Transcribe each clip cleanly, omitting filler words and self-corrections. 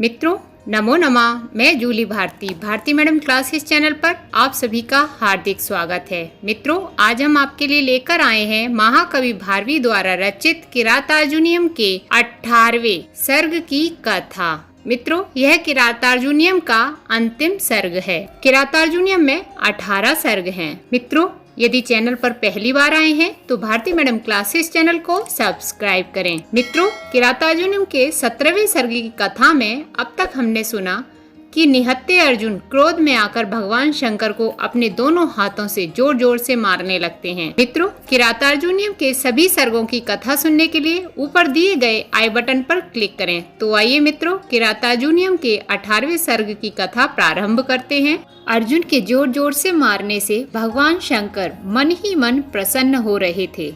मित्रों नमो नमः। मैं Julie Bharati madam classes channel पर आप सभी का हार्दिक स्वागत है। मित्रों आज हम आपके लिए लेकर आए हैं महाकवि भारवी द्वारा रचित किरातार्जुनीयम के 18वें सर्ग की कथा। मित्रों यह किरातार्जुनीयम का अंतिम सर्ग है। किरातार्जुनीयम में 18 सर्ग हैं। मित्रों यदि चैनल पर पहली बार आए हैं तो भारती मैडम क्लासेस चैनल को सब्सक्राइब करें। मित्रों किरातार्जुनीयम के 17वें सर्ग की कथा में अब तक हमने सुना कि निहत्थे अर्जुन क्रोध में आकर भगवान शंकर को अपने दोनों हाथों से जोर जोर से मारने लगते हैं। मित्रों किरातार्जुनीयम के सभी सर्गों की कथा सुनने के लिए ऊपर दिए गए आई बटन पर क्लिक करें। तो आइए मित्रों किरातार्जुनीयम के 18वें सर्ग की कथा प्रारंभ करते हैं। अर्जुन के जोर जोर से मारने से भगवान शंकर मन ही मन प्रसन्न हो रहे थे।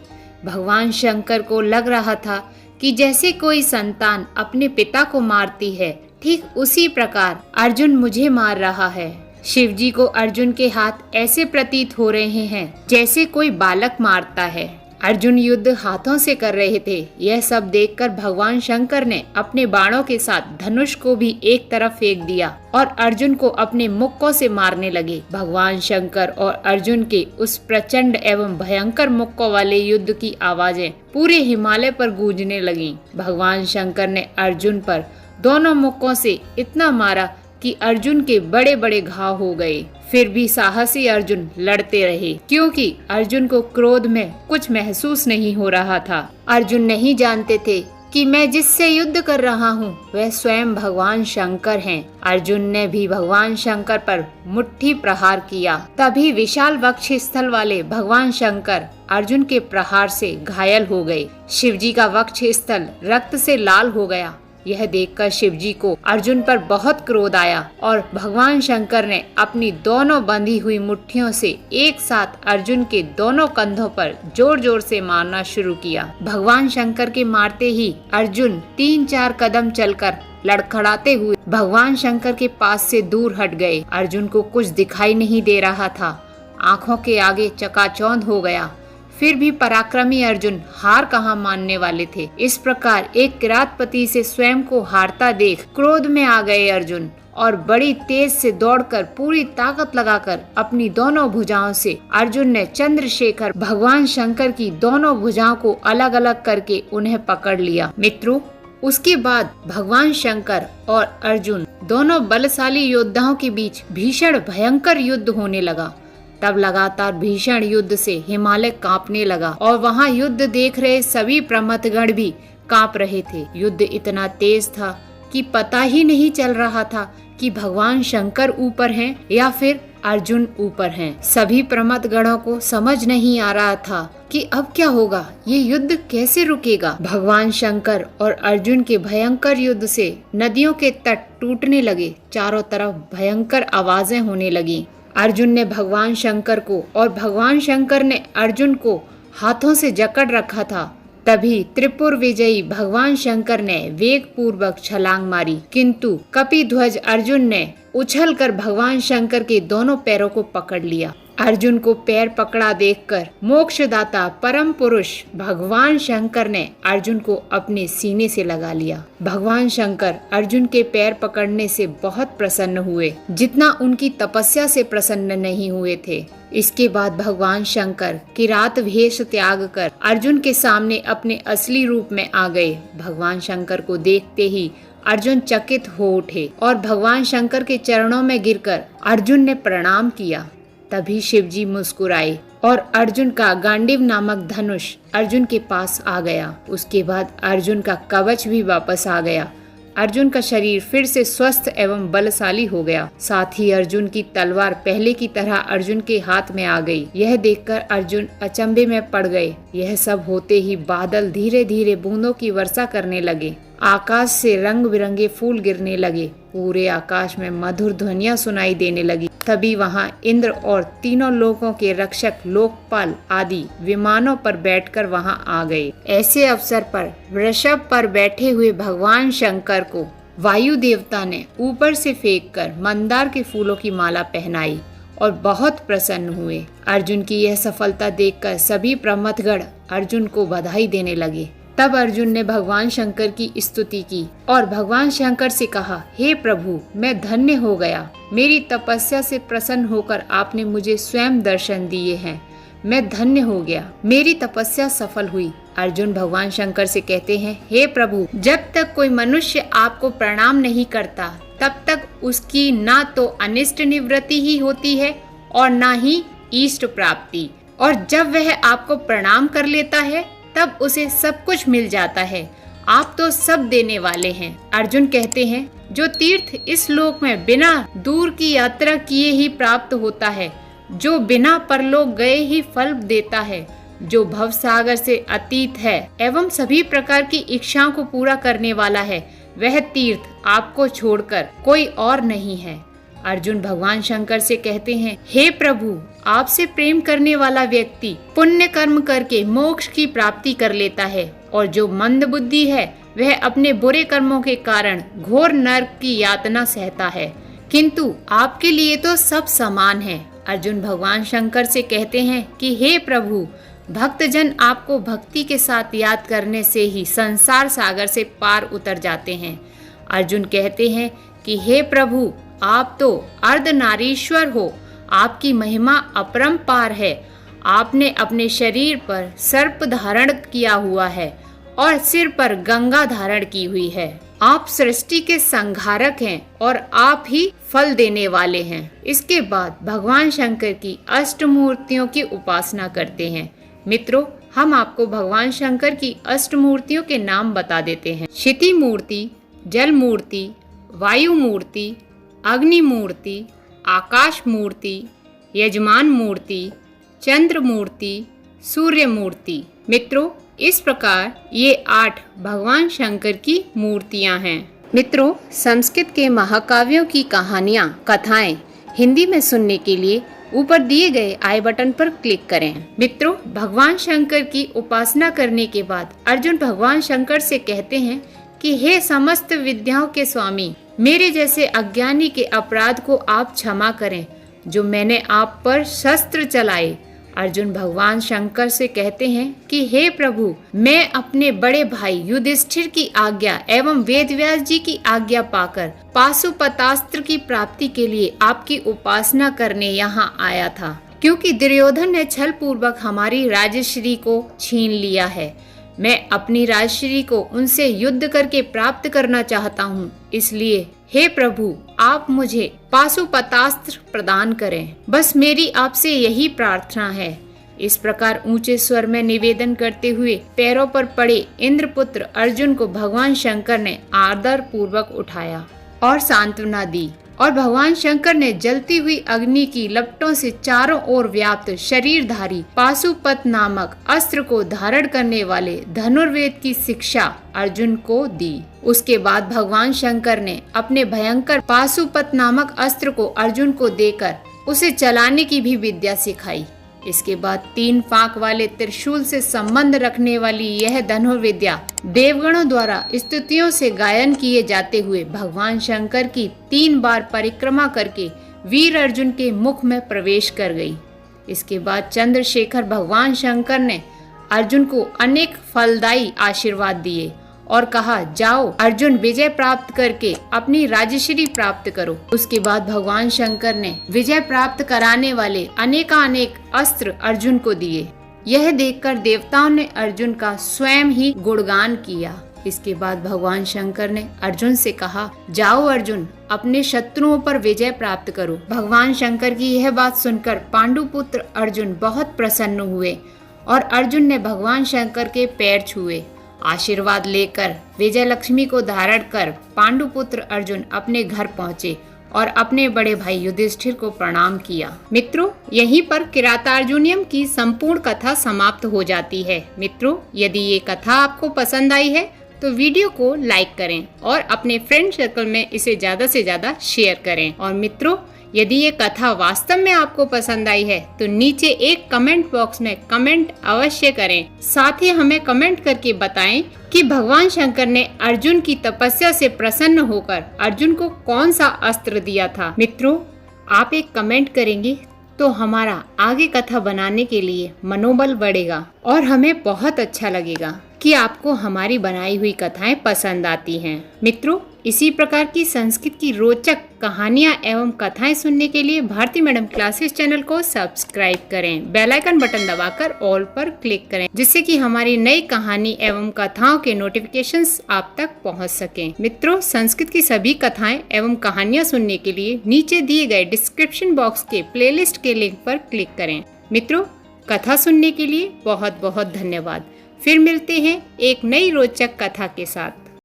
भगवान शंकर को लग रहा था कि जैसे कोई संतान अपने पिता को मारती है, ठीक उसी प्रकार अर्जुन मुझे मार रहा है। शिवजी को अर्जुन के हाथ ऐसे प्रतीत हो रहे हैं जैसे कोई बालक मारता है। अर्जुन युद्ध हाथों से कर रहे थे। यह सब देखकर भगवान शंकर ने अपने बाणों के साथ धनुष को भी एक तरफ फेंक दिया और अर्जुन को अपने मुक्कों से मारने लगे। भगवान शंकर और अर्जुन के उस प्रचंड एवं भयंकर मुक्कों वाले युद्ध की आवाजें पूरे हिमालय पर गूंजने लगीं। भगवान शंकर ने अर्जुन पर दोनों मुक्कों से इतना मारा कि अर्जुन के बड़े बड़े घाव हो गए। फिर भी साहसी अर्जुन लड़ते रहे क्योंकि अर्जुन को क्रोध में कुछ महसूस नहीं हो रहा था। अर्जुन नहीं जानते थे कि मैं जिससे युद्ध कर रहा हूँ वह स्वयं भगवान शंकर हैं। अर्जुन ने भी भगवान शंकर पर मुट्ठी प्रहार किया। तभी विशाल वक्ष स्थल वाले भगवान शंकर अर्जुन के प्रहार से घायल हो गए। शिवजी का वक्ष स्थल रक्त से लाल हो गया। यह देखकर शिवजी को अर्जुन पर बहुत क्रोध आया और भगवान शंकर ने अपनी दोनों बंधी हुई मुट्ठियों से एक साथ अर्जुन के दोनों कंधों पर जोर जोर से मारना शुरू किया। भगवान शंकर के मारते ही अर्जुन 3-4 कदम चलकर लड़खड़ाते हुए भगवान शंकर के पास से दूर हट गए। अर्जुन को कुछ दिखाई नहीं दे रहा था। आंखों के आगे चकाचौंध हो गया। फिर भी पराक्रमी अर्जुन हार कहाँ मानने वाले थे। इस प्रकार एक किरातपति से स्वयं को हारता देख क्रोध में आ गए अर्जुन और बड़ी तेज से दौड़कर पूरी ताकत लगाकर अपनी दोनों भुजाओं से अर्जुन ने चंद्रशेखर भगवान शंकर की दोनों भुजाओं को अलग अलग करके उन्हें पकड़ लिया। मित्रों उसके बाद भगवान शंकर और अर्जुन दोनों बलशाली योद्धाओं के बीच भीषण भयंकर युद्ध होने लगा। तब लगातार भीषण युद्ध से हिमालय कांपने लगा और वहां युद्ध देख रहे सभी प्रमथगण भी कांप रहे थे। युद्ध इतना तेज था कि पता ही नहीं चल रहा था कि भगवान शंकर ऊपर हैं या फिर अर्जुन ऊपर हैं। सभी प्रमथगणों को समझ नहीं आ रहा था कि अब क्या होगा, ये युद्ध कैसे रुकेगा। भगवान शंकर और अर्जुन के भयंकर युद्ध से नदियों के तट टूटने लगे। चारों तरफ भयंकर आवाजें होने लगी। अर्जुन ने भगवान शंकर को और भगवान शंकर ने अर्जुन को हाथों से जकड़ रखा था। तभी त्रिपुर विजयी भगवान शंकर ने वेग पूर्वक छलांग मारी, किंतु कपिध्वज अर्जुन ने उछलकर भगवान शंकर के दोनों पैरों को पकड़ लिया। अर्जुन को पैर पकड़ा देखकर मोक्षदाता परम पुरुष भगवान शंकर ने अर्जुन को अपने सीने से लगा लिया। भगवान शंकर अर्जुन के पैर पकड़ने से बहुत प्रसन्न हुए, जितना उनकी तपस्या से प्रसन्न नहीं हुए थे। इसके बाद भगवान शंकर किरात वेश त्याग कर अर्जुन के सामने अपने असली रूप में आ गए। भगवान शंकर को देखते ही अर्जुन चकित हो उठे और भगवान शंकर के चरणों में गिरकर अर्जुन ने प्रणाम किया। तभी शिवजी मुस्कुराए और अर्जुन का गांडीव नामक धनुष अर्जुन के पास आ गया। उसके बाद अर्जुन का कवच भी वापस आ गया। अर्जुन का शरीर फिर से स्वस्थ एवं बलशाली हो गया। साथ ही अर्जुन की तलवार पहले की तरह अर्जुन के हाथ में आ गई। यह देखकर अर्जुन अचंभे में पड़ गए। यह सब होते ही बादल धीरे धीरे बूंदों की वर्षा करने लगे। आकाश से रंग बिरंगे फूल गिरने लगे। पूरे आकाश में मधुर ध्वनियां सुनाई देने लगी। तभी वहां इंद्र और तीनों लोकों के रक्षक लोकपाल आदि विमानों पर बैठकर वहां आ गए। ऐसे अवसर पर वृषभ पर बैठे हुए भगवान शंकर को वायु देवता ने ऊपर से फेंककर मंदार के फूलों की माला पहनाई और बहुत प्रसन्न हुए। अर्जुन की यह सफलता देखकर सभी प्रमथगण अर्जुन को बधाई देने लगे। तब अर्जुन ने भगवान शंकर की स्तुति की और भगवान शंकर से कहा, हे प्रभु, मैं धन्य हो गया। मेरी तपस्या से प्रसन्न होकर आपने मुझे स्वयं दर्शन दिए हैं। मैं धन्य हो गया, मेरी तपस्या सफल हुई। अर्जुन भगवान शंकर से कहते हैं, हे प्रभु, जब तक कोई मनुष्य आपको प्रणाम नहीं करता तब तक उसकी ना तो अनिष्ट निवृत्ति ही होती है और ना ही इष्ट प्राप्ति, और जब वह आपको प्रणाम कर लेता है तब उसे सब कुछ मिल जाता है। आप तो सब देने वाले हैं। अर्जुन कहते हैं, जो तीर्थ इस लोक में बिना दूर की यात्रा किए ही प्राप्त होता है, जो बिना परलोक गए ही फल देता है, जो भव सागर से अतीत है एवं सभी प्रकार की इच्छाओं को पूरा करने वाला है, वह तीर्थ आपको छोड़कर कोई और नहीं है। अर्जुन भगवान शंकर से कहते हैं, हे प्रभु, आपसे प्रेम करने वाला व्यक्ति पुण्य कर्म करके मोक्ष की प्राप्ति कर लेता है, और जो मंद बुद्धि है वह अपने बुरे कर्मों के कारण घोर नरक की यातना सहता है, किंतु आपके लिए तो सब समान है। अर्जुन भगवान शंकर से कहते हैं कि हे प्रभु, भक्तजन आपको भक्ति के साथ याद करने से ही संसार सागर से पार उतर जाते हैं। अर्जुन कहते हैं कि हे प्रभु, आप तो अर्धनारीश्वर हो, आपकी महिमा अपरंपार है। आपने अपने शरीर पर सर्प धारण किया हुआ है और सिर पर गंगा धारण की हुई है। आप सृष्टि के संहारक हैं और आप ही फल देने वाले हैं। इसके बाद भगवान शंकर की अष्टमूर्तियों की उपासना करते हैं। मित्रों, हम आपको भगवान शंकर की अष्टमूर्तियों के नाम बता देते हैं। क्षिति मूर्ति, जल मूर्ति, वायु मूर्ति, अग्नि मूर्ति, आकाश मूर्ति, यजमान मूर्ति, चंद्र मूर्ति, सूर्य मूर्ति। मित्रों, इस प्रकार ये 8 भगवान शंकर की मूर्तियां हैं। मित्रों, संस्कृत के महाकाव्यों की कहानियां, कथाएं हिंदी में सुनने के लिए ऊपर दिए गए आई बटन पर क्लिक करें। मित्रों, भगवान शंकर की उपासना करने के बाद अर्जुन भगवान शंकर से कहते हैं कि हे समस्त विद्याओं के स्वामी, मेरे जैसे अज्ञानी के अपराध को आप क्षमा करें जो मैंने आप पर शस्त्र चलाए। अर्जुन भगवान शंकर से कहते हैं कि हे प्रभु, मैं अपने बड़े भाई युधिष्ठिर की आज्ञा एवं वेदव्यास जी की आज्ञा पाकर पाशुपतास्त्र की प्राप्ति के लिए आपकी उपासना करने यहाँ आया था, क्योंकि दुर्योधन ने छल पूर्वक हमारी राजश्री को छीन लिया है। मैं अपनी राजश्री को उनसे युद्ध करके प्राप्त करना चाहता हूँ, इसलिए हे प्रभु, आप मुझे पाशुपतास्त्र प्रदान करें। बस मेरी आपसे यही प्रार्थना है। इस प्रकार ऊंचे स्वर में निवेदन करते हुए पैरों पर पड़े इंद्रपुत्र अर्जुन को भगवान शंकर ने आदर पूर्वक उठाया और सांत्वना दी, और भगवान शंकर ने जलती हुई अग्नि की लपटों से चारों ओर व्याप्त शरीरधारी पाशुपत नामक अस्त्र को धारण करने वाले धनुर्वेद की शिक्षा अर्जुन को दी। उसके बाद भगवान शंकर ने अपने भयंकर पाशुपत नामक अस्त्र को अर्जुन को देकर उसे चलाने की भी विद्या सिखाई। इसके बाद 3 फांक वाले त्रिशूल से संबंध रखने वाली यह धनुर्विद्या देवगणों द्वारा स्तुतियों से गायन किए जाते हुए भगवान शंकर की 3 बार परिक्रमा करके वीर अर्जुन के मुख में प्रवेश कर गई। इसके बाद चंद्रशेखर भगवान शंकर ने अर्जुन को अनेक फलदायी आशीर्वाद दिए और कहा, जाओ अर्जुन, विजय प्राप्त करके अपनी राजश्री प्राप्त करो। उसके बाद भगवान शंकर ने विजय प्राप्त कराने वाले अनेकानेक अस्त्र अर्जुन को दिए। यह देखकर देवताओं ने अर्जुन का स्वयं ही गुणगान किया। इसके बाद भगवान शंकर ने अर्जुन से कहा, जाओ अर्जुन, अपने शत्रुओं पर विजय प्राप्त करो। भगवान शंकर की यह बात सुनकर पांडुपुत्र अर्जुन बहुत प्रसन्न हुए और अर्जुन ने भगवान शंकर के पैर छुए। आशीर्वाद लेकर विजय लक्ष्मी को धारण कर पांडुपुत्र अर्जुन अपने घर पहुँचे और अपने बड़े भाई युधिष्ठिर को प्रणाम किया। मित्रों, यहीं पर किरातार्जुनीयम की संपूर्ण कथा समाप्त हो जाती है। मित्रों, यदि ये कथा आपको पसंद आई है तो वीडियो को लाइक करें और अपने फ्रेंड सर्कल में इसे ज्यादा से ज्यादा शेयर करें। और मित्रों, यदि ये कथा वास्तव में आपको पसंद आई है तो नीचे एक कमेंट बॉक्स में कमेंट अवश्य करें। साथ ही हमें कमेंट करके बताएं कि भगवान शंकर ने अर्जुन की तपस्या से प्रसन्न होकर अर्जुन को कौन सा अस्त्र दिया था। मित्रों, आप एक कमेंट करेंगे तो हमारा आगे कथा बनाने के लिए मनोबल बढ़ेगा और हमें बहुत अच्छा लगेगा। कि आपको हमारी बनाई हुई कथाएं पसंद आती हैं। मित्रों, इसी प्रकार की संस्कृत की रोचक कहानियां एवं कथाएं सुनने के लिए भारती मैडम क्लासेस चैनल को सब्सक्राइब करें। बेल आइकन बटन दबाकर ऑल पर क्लिक करें, जिससे कि हमारी नई कहानी एवं कथाओं के नोटिफिकेशंस आप तक पहुंच सकें। मित्रों, संस्कृत की सभी कथाएं एवं कहानियां सुनने के लिए नीचे दिए गए डिस्क्रिप्शन बॉक्स के प्लेलिस्ट के लिंक पर क्लिक करें। मित्रों, कथा सुनने के लिए बहुत बहुत धन्यवाद। फिर मिलते हैं एक नई रोचक कथा के साथ।